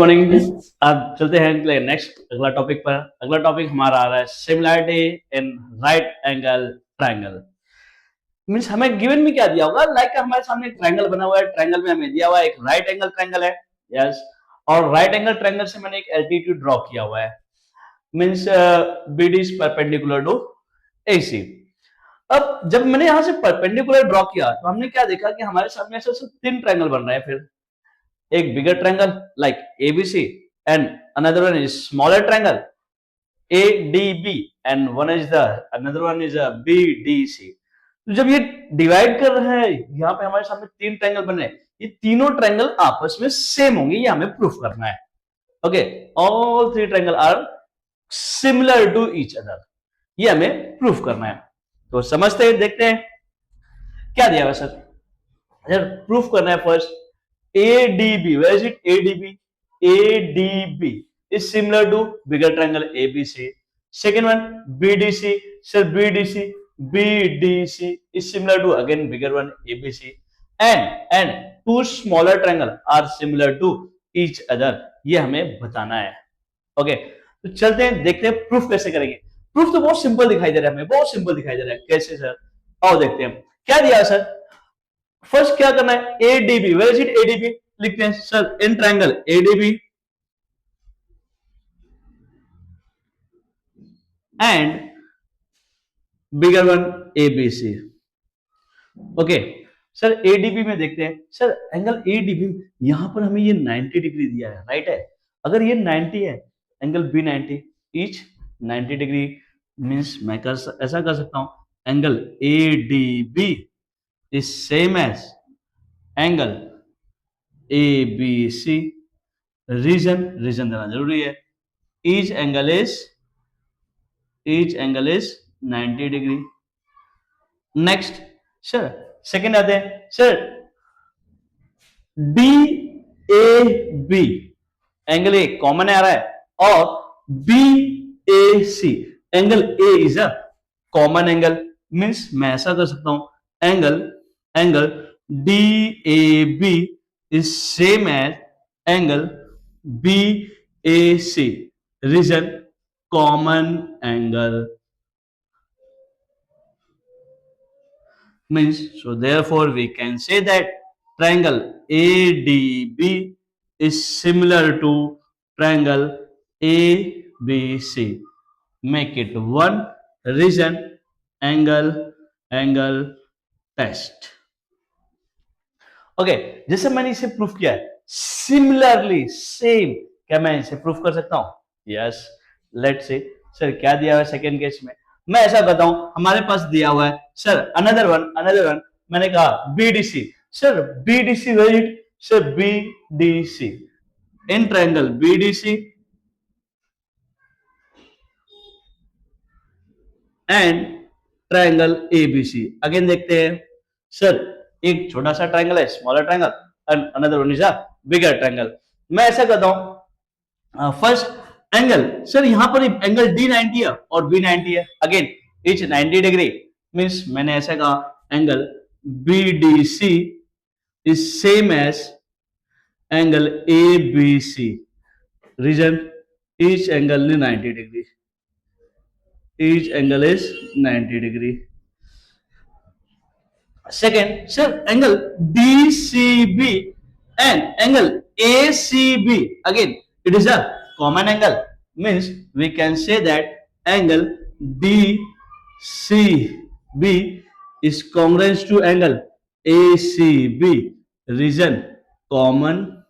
Morning. अब चलते हैं नेक्स्ट अगला टॉपिक पर। अगला टॉपिक हमारा आ रहा है similarity in right angle triangle. Means हमें गिवन में क्या दिया होगा, लाइक हमारे सामने एक ट्रायंगल बना हुआ है, ट्रायंगल में हमें दिया हुआ है एक राइट एंगल ट्रायंगल है। यस, और राइट एंगल ट्रायंगल से मैंने एक एल्टीट्यूड ड्रॉ किया हुआ है, means BD is perpendicular to AC. अब जब मैंने यहां से परपेंडिकुलर ड्रॉ किया तो हमने क्या देखा कि हमारे सामने ऐसे तीन ट्रायंगल बन रहे हैं। फिर एक bigger triangle like ABC and another one is smaller triangle ADB and another one is a BDC। तो जब ये डिवाइड कर रहे हैं, यहाँ पे हमारे सामने तीन ट्रायंगल बन रहे हैं, ये तीनों ट्रायंगल आपस में सेम होंगे, ये हमें प्रूफ करना है। Okay, all three triangle are similar to each other, ये हमें प्रूफ करना है। तो समझते हैं, देखते हैं क्या दिया हुआ सर। प्रूफ करना है first ADB, where is it ADB? ADB is similar to bigger triangle ABC. Second one BDC, sir BDC is similar to again bigger one ABC, and two smaller triangle are similar to each other, ये हमें बताना है। Okay, तो चलते हैं, देखते हैं proof कैसे करेंगे। प्रूफ तो बहुत सिंपल दिखाई दे रहा है हमें, बहुत सिंपल दिखाई दे रहा है। कैसे सर? आओ देखते हैं क्या दिया सर। फर्स्ट क्या करना है, ADB, where is it ADB, लिखते हैं sir in triangle ADB and bigger one ABC. Okay sir, ADB में देखते हैं सर, एंगल एडीबी यहां पर हमें ये 90 डिग्री दिया है, राइट है। अगर ये 90 है, angle B 90, each 90 degree, means मैं ऐसा कर सकता हूं, angle ADB is same as angle ABC। Reason देना जरूरी है। Each angle is 90 degree. Next sir, second आते हैं sir, DAB angle A common आ रहा है और BAC angle A is a common angle, means मैं ऐसा कर सकता हूं, angle DAB is same as angle BAC, reason common angle, means so therefore we can say that triangle ADB is similar to triangle ABC, make it one, reason angle test। Okay, जैसे मैंने इसे proof किया है similarly same, क्या मैं इसे proof कर सकता हूं? यस, लेट्स से सर क्या दिया हुआ है सेकेंड केस में। मैं ऐसा करता हूं, हमारे पास दिया हुआ है सर अनदर वन, मैंने कहा BDC, sir BDC very, sir BDC in triangle BDC and triangle ABC. Again देखते हैं सर, एक छोटा सा ट्रायंगल है, smaller triangle, and another one is a bigger triangle. मैं ऐसा करता हूं, फर्स्ट एंगल सर यहां पर एंगल D90 है और B90 है, अगेन इच 90 डिग्री, मींस मैंने ऐसा कहा angle BDC is same as angle ABC, reason each angle 90 degree, each angle is 90 degree। Second, sir, angle DCB and angle ACB, again it is a common angle, means we can say that angle DCB is congruent to angle ACB, reason common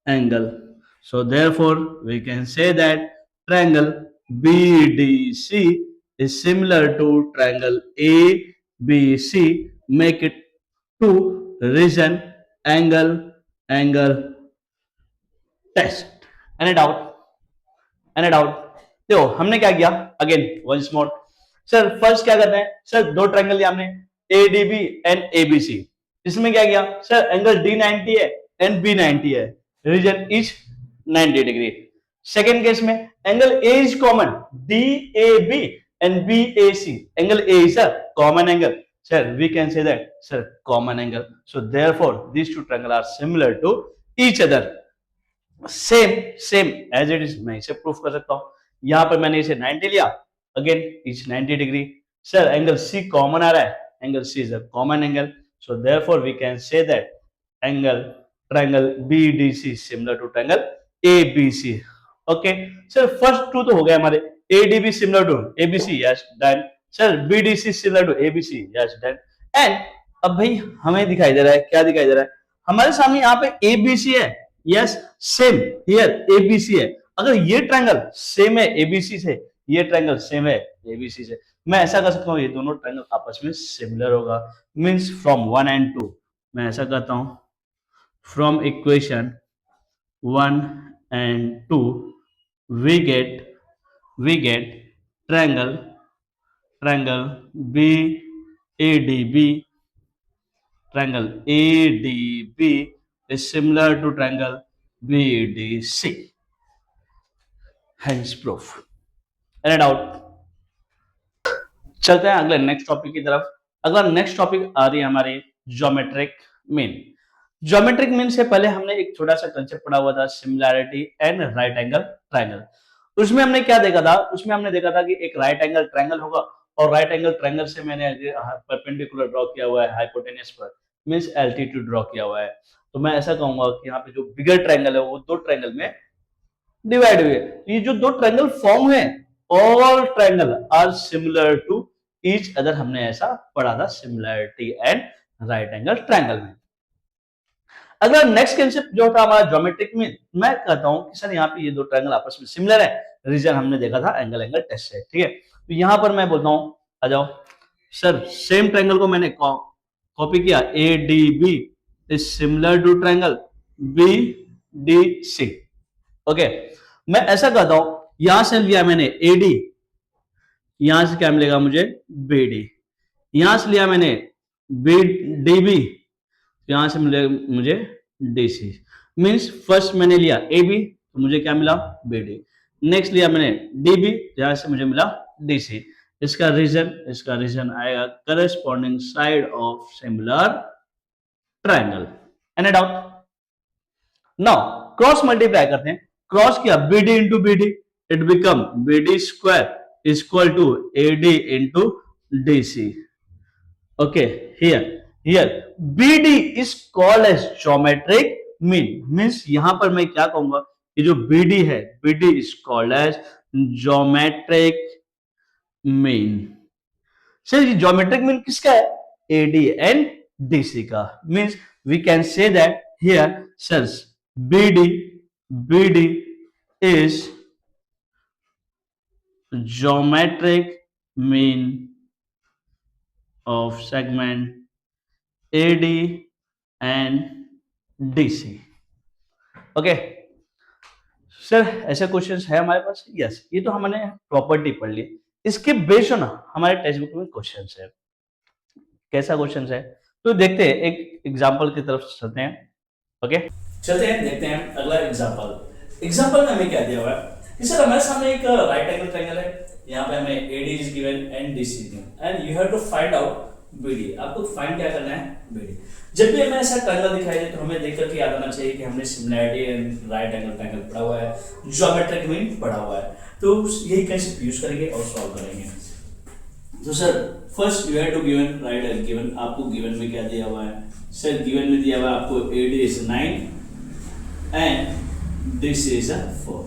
angle, so therefore we can say that triangle BDC is similar to triangle ABC, make it two, reason angle test। Any doubt? देखो हमने क्या किया, again once more sir, first क्या करना है sir, दो triangle लिया हमने ADB एंड ABC, इसमें क्या किया सर, एंगल D90 है एंड B90 है, reason is 90 degree. Second case में angle A is common, DAB and BAC, angle A is a common angle, Sir, we can say that, sir, common angle. So therefore, these two triangles are similar to each other. Same as it is मैं इसे proof कर सकता हूं. यहां पर मैंने इसे 90 लिया, again is 90 degree. Sir angle C common आ रहा है, angle C is a common angle, so therefore we can say that angle triangle BDC similar to triangle ABC. Okay sir, first two तो हो गया हमारे. ADB similar to ABC, yes done. Sir BDC similar to ABC, yes done. And अब भाई हमें दिखाई दे रहा है, क्या दिखाई दे रहा है हमारे सामने, यहाँ पे एबीसी है. यस सेम हियर एबीसी है. अगर ये ट्रायंगल सेम है एबीसी से, ये ट्रायंगल सेम है एबीसी से, मैं ऐसा कर सकता हूँ ये दोनों ट्रायंगल आपस में सिमिलर होगा. मींस फ्रॉम 1 एंड 2 मैं ऐसा करता हूं, from equation 1 and 2 we get triangle B ADB, triangle ADB is similar to triangle BDC. Hence proof. Any doubt? चलते हैं अगले नेक्स्ट टॉपिक की तरफ. अगला नेक्स्ट टॉपिक आ रही है हमारी ज्योमेट्रिक मीन. ज्योमेट्रिक मीन से पहले हमने एक छोटा सा कंसेप्ट पढ़ा हुआ था, similarity and right angle triangle. उसमें हमने क्या देखा था, उसमें हमने देखा था कि एक राइट एंगल ट्रायंगल होगा और राइट एंगल ट्रायंगल से मैंने परपेंडिकुलर ड्रॉ किया हुआ है हाइपोटेनस पर, मींस एल्टीट्यूड ड्रॉ किया हुआ है. तो मैं ऐसा कहूंगा कि यहाँ पे जो बिगर ट्रायंगल है वो दो ट्रायंगल में डिवाइड हुए. ये जो दो ट्रायंगल फॉर्म हुए, all triangle are similar to each other. हमने ऐसा पढ़ा था similarity and right angle triangle में. अगला नेक्स्ट कंसेप्ट जो था हमारा ज्योमेट्रिक मीन, मैं कहता हूं कि सर यहाँ पे ये दो ट्रायंगल आपस में सिमिलर है. रीजन हमने देखा था एंगल टेस्ट से, ठीक है. तो यहां पर मैं बोलता हूं, आ जाओ सर, सेम ट्रायंगल को मैंने कॉपी किया, ADB is similar to triangle BDC. Okay, मैं ऐसा करता हूं, यहां से लिया मैंने AD, यहां से क्या मिलेगा मुझे BD, यहां से लिया मैंने BDB, यहां से मिलेगा मुझे DC. मींस फर्स्ट मैंने लिया AB तो मुझे क्या मिला BD, नेक्स्ट लिया मैंने DB यहां से मुझे मिला DC. इसका रीजन आएगा corresponding side of similar triangle. Any doubt? Now cross multiply करते हैं. क्रॉस किया BD into BD, it become BD square equal to AD into DC. Okay, here BD is called as geometric mean. Means यहां पर मैं क्या कहूंगा, ये जो BD है, BD is called as geometric mean. Sir ये ज्योमेट्रिक मीन किसका है, AD एंड DC का. Means we can say that here sir BD is geometric mean of segment AD and DC. Okay sir, ऐसे questions है हमारे पास. Yes, ये तो हमने प्रॉपर्टी पढ़ ली. इसके बेस्ड ना हमारे टेक्स्ट बुक में क्वेश्चंस है. कैसा क्वेश्चंस है तो देखते हैं, एक एग्जांपल की तरफ चलते हैं. ओके चलते हैं, देखते हैं अगला एग्जांपल में हमें क्या दिया हुआ है कि सर हमारे सामने एक राइट एंगल ट्रायंगल है. यहाँ पे हमें AD is given and DC is given and you have to find out BD. आपको फाइंड क्या करना है, BD. जब भी हमें ऐसा ट्रायंगल दिखाई दे तो हमें देख करके याद आना चाहिए कि हमने similarity and right angle triangle पढ़ा हुआ है, ज्योमेट्रिक मीन पढ़ा हुआ है. तो यही कंसेप्ट यूज करेंगे और सॉल्व करेंगे. तो sir first you have to given right angle given. आपको गिवन में क्या दिया हुआ है, सर गिवन में दिया हुआ है आपको AD is 9 and DC is 4.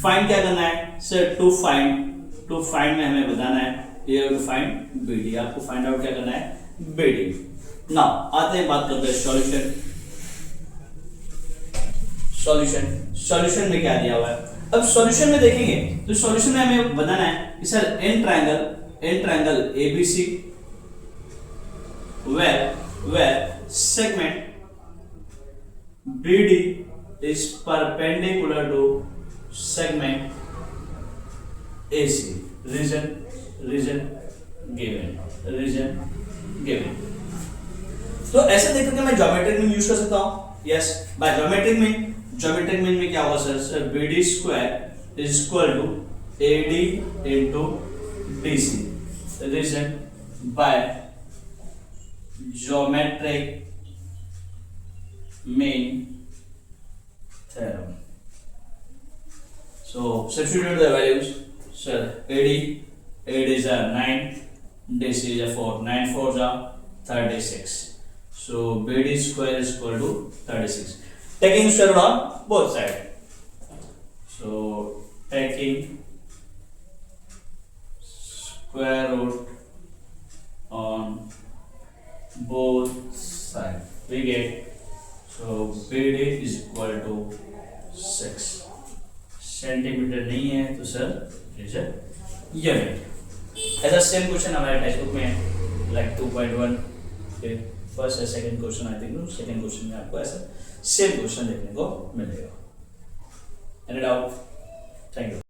Find क्या करना है सर, टू फाइंड में हमें बताना है you have to find BD. आपको फाइंड आउट क्या करना है, BD. नाउ आते हैं, बात करते हैं सॉल्यूशन में क्या दिया हुआ है. अब सॉल्यूशन में देखेंगे तो सॉल्यूशन में हमें बताना है कि sir an triangle ABC where segment BD is perpendicular to segment AC. Reason given. तो ऐसे देख करके मैं ज्योमेट्रिक मीन यूज कर सकता हूं. यस, बाय ज्योमेट्रिक मीन में क्या होगा sir BD square is equal to AD into DC. Reason by geometric mean theorem. So substitute the values. So AD is a 9, DC is a 4, 9 4s are 36. So BD square is equal to 36. Taking square root on both sides. So taking square root on both sides, we get, so BD is equal to 6 centimetre नहीं है तो sir is unit. ऐसा same question हमारे text book में है, like 2.1 के first या second question, I think second question में आपको ऐसा सेम क्वेश्चन देखने को मिलेगा। Any doubt? Thank you.